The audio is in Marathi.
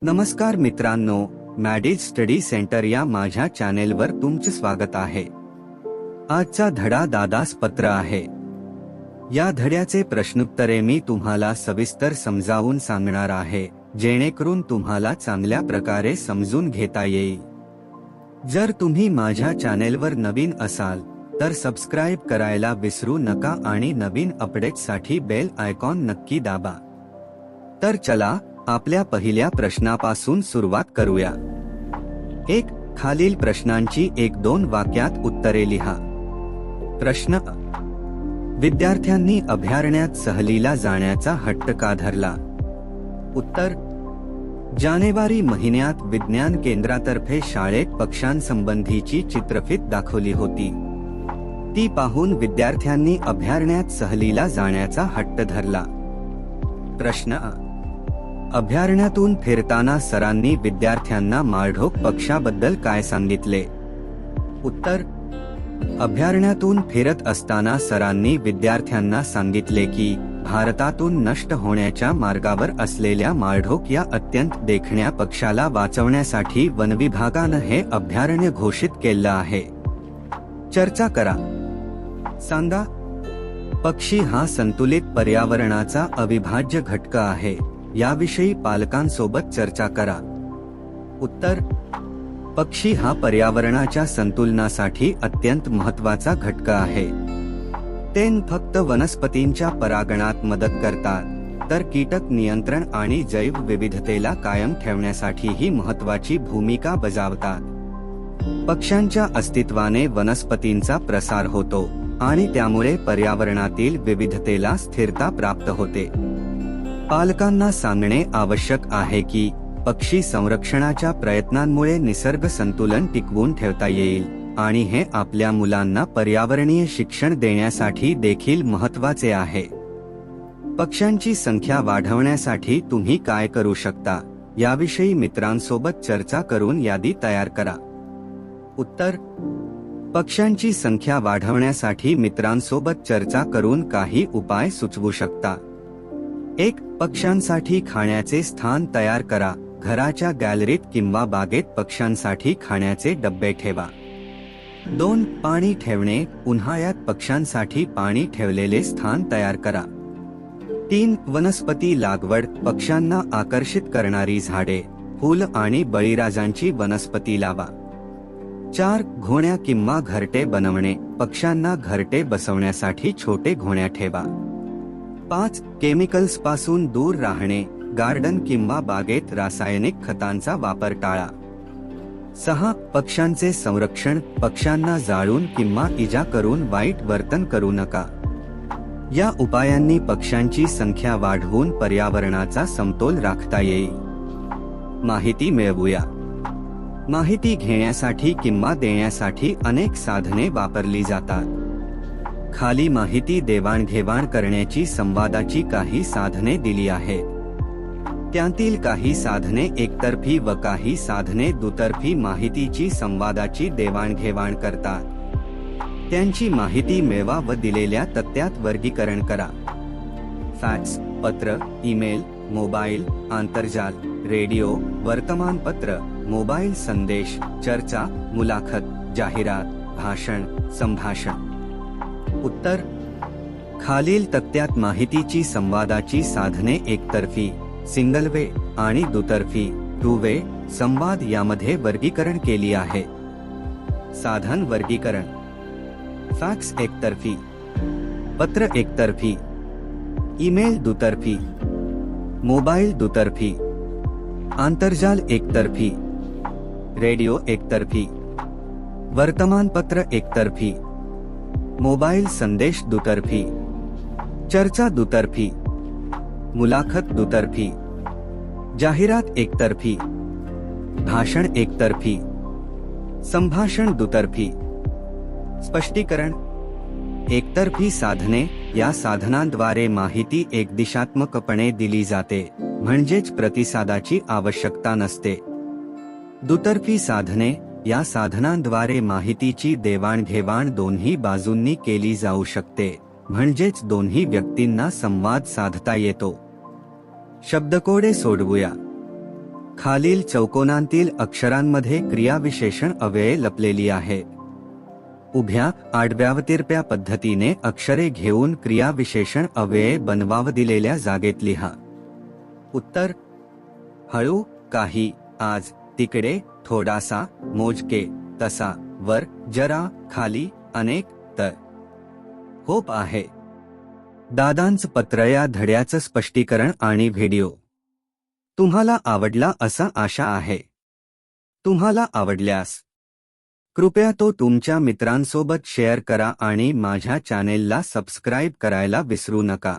नमस्कार मित्रांनो, मॅडीज स्टडी सेंटर या माझ्या चॅनेलवर तुमचे स्वागत आहे। आजचा धडा दादास पत्र आहे। या धड्याचे प्रश्नोत्तरे मी तुम्हाला सविस्तर समजावून सांगणार आहे, जेणेकरून तुम्हाला चांगल्या प्रकारे समजून घेता येईल। जर तुम्ही माझ्या चॅनेलवर नवीन असाल तर सबस्क्राइब करायला विसरू नका आणि नवीन अपडेट्ससाठी बेल आयकॉन नक्की दाबा। तर चला आपल्या पहिल्या प्रश्नापासून सुरुवात करूया। 1. खालील प्रश्नांची 1-2 वाक्यात उत्तरे लिहा। प्रश्न: विद्यार्थ्यांनी अभयारण्यात सहलीला जाण्याचा हट्ट का धरला? उत्तर: जानेवारी महिन्यात विज्ञान केंद्रातर्फे शाळेत पक्ष्यांसंबंधीची चित्रफित दाखवली होती। ती पाहून विद्यार्थ्यांनी अभयारण्यात सहलीला जाण्याचा हट्ट धरला। प्रश्न: अभयारण्यातून फिरताना सरांनी विद्यार्थ्यांना माळढोक पक्ष्याबद्दल काय सांगितले? उत्तर: अभयारण्यातून फिरत असताना सरांनी विद्यार्थ्यांना सांगितले की भारतातून नष्ट होण्याच्या मार्गावर असलेल्या माळढोक या अत्यंत देखण्या पक्ष्याला वाचवण्यासाठी वनविभागानं हे अभयारण्य घोषित केलं आहे। चर्चा करा। सांगा, पक्षी हा संतुलित पर्यावरणाचा अविभाज्य घटक आहे, याविषयी पालकांसोबत चर्चा करा। उत्तर: पक्षी हा पर्यावरणाच्या संतुलनासाठी अत्यंत महत्त्वाचा घटक आहे। ते फक्त वनस्पतींच्या परागणात मदत करतात, तर कीटक नियंत्रण आणि जैवविविधतेला कायम ठेवण्यासाठीही महत्त्वाची भूमिका बजावतात। पक्ष्यांच्या अस्तित्वाने वनस्पतींचा प्रसार होतो आणि त्यामुळे पर्यावरणातील विविधतेला स्थिरता प्राप्त होते। पालकांना सांगणे आवश्यक आहे की पक्षी संरक्षणाच्या प्रयत्नांमुळे निसर्ग संतुलन टिकवून ठेवता येईल आणि हे आपल्या मुलांना पर्यावरणीय शिक्षण देण्यासाठी देखील महत्त्वाचे आहे। पक्ष्यांची संख्या वाढवण्यासाठी तुम्ही काय करू शकता, याविषयी मित्रांसोबत चर्चा करून यादी तयार करा। उत्तर: पक्ष्यांची संख्या वाढवण्यासाठी मित्रांसोबत चर्चा करून काही उपाय सुचवू शकता। 1. पक्ष्यांसाठी खाण्याचे स्थान तयार करा। घराच्या गॅलरीत किंवा बागेत पक्ष्यांसाठी खाण्याचे डब्बे ठेवा। 2. पाणी ठेवणे। उन्हाळ्यात पक्ष्यांसाठी पाणी ठेवलेले स्थान तयार करा। 3. वनस्पती लागवड। पक्ष्यांना आकर्षित करणारी झाडे, फूल आणि बळीराजांची वनस्पती लावा। 4. घोण्या किंवा घरटे बनवणे। पक्ष्यांना घरटे बसवण्यासाठी छोटे घोण्या ठेवा। 5. केमिकल्स पासून दूर राहणे। गार्डन किंवा बागेत रासायनिक खतांचा वापर टाळा। 6. पक्ष्यांचे संरक्षण। पक्ष्यांना जाळून किंवा इजा करून वाईट वर्तन करू नका। या उपायांनी पक्ष्यांची संख्या वाढवून पर्यावरणाचा समतोल राखता येईल। माहिती मिळवूया। माहिती घेण्यासाठी किंवा देण्यासाठी अनेक साधने वापरली जातात। खाली माहिती देवाणघेवाण करण्याची संवादाची काही साधने दिली आहेत। त्यातील काही साधने एकतर्फी व काही साधने दुतर्फी माहितीची संवादाची देवाणघेवाण करतात। त्यांची माहिती मिळवा व दिलेल्या तक्त्यात वर्गीकरण करा। फॅक्स, पत्र, ईमेल, मोबाईल, आंतरजाल, रेडिओ, वर्तमानपत्र, मोबाईल संदेश, चर्चा, मुलाखत, जाहिरात, भाषण, संभाषण। उत्तर: खालील तक्त्यात माहितीची संवादाची साधने एकतर्फी, सिंगल वे आणि दुतर्फी, टू वे संवाद यामध्ये वर्गीकरण केली आहे। साधन वर्गीकरण: फॅक्स एकतर्फी, पत्र एकतर्फी, ईमेल दुतर्फी, मोबाईल दुतर्फी, आंतरजाल एकतर्फी, रेडिओ एकतर्फी, वर्तमानपत्र एकतर्फी, मोबाईल संदेश दुतर्फी, चर्चा दुतर्फी, मुलाखत दुतर्फी, जाहिरात एकतर्फी, भाषण एकतर्फी, संभाषण दुतर्फी। स्पष्टीकरण: एकतर्फी साधने या साधनांद्वारे माहिती एकदिशात्मकपणे दिली जाते, म्हणजेच प्रतिसादाची आवश्यकता नसते। दुतर्फी साधने या साधनांद्वारे माहितीची देवाणघेवाण दोन्ही बाजूंनी केली जाऊ शकते, म्हणजेच दोन्ही व्यक्तींना संवाद साधता येतो। शब्दकोडे सोडवूया। खालील चौकोनांतील अक्षरांमध्ये क्रियाविशेषण अव्यये लपलेली आहेत. उभ्या आडव्या व तिरप्या पद्धतीने अक्षरे घेऊन क्रियाविशेषण अव्यये बनवाव. दिलेल्या जागेत लिहा. उत्तर: हळू, काही, आज, तिकडे, थोडासा, मोजके, तसा, वर, जरा, खाली, अनेक, तर. होप आहे दादांचं पत्र या धड्याचं स्पष्टीकरण आणि व्हिडिओ तुम्हाला आवडला असा आशा आहे. तुम्हाला आवडल्यास कृपया तो तुमच्या मित्रांसोबत शेअर करा आणि माझ्या चॅनेलला सबस्क्राईब करायला विसरू नका.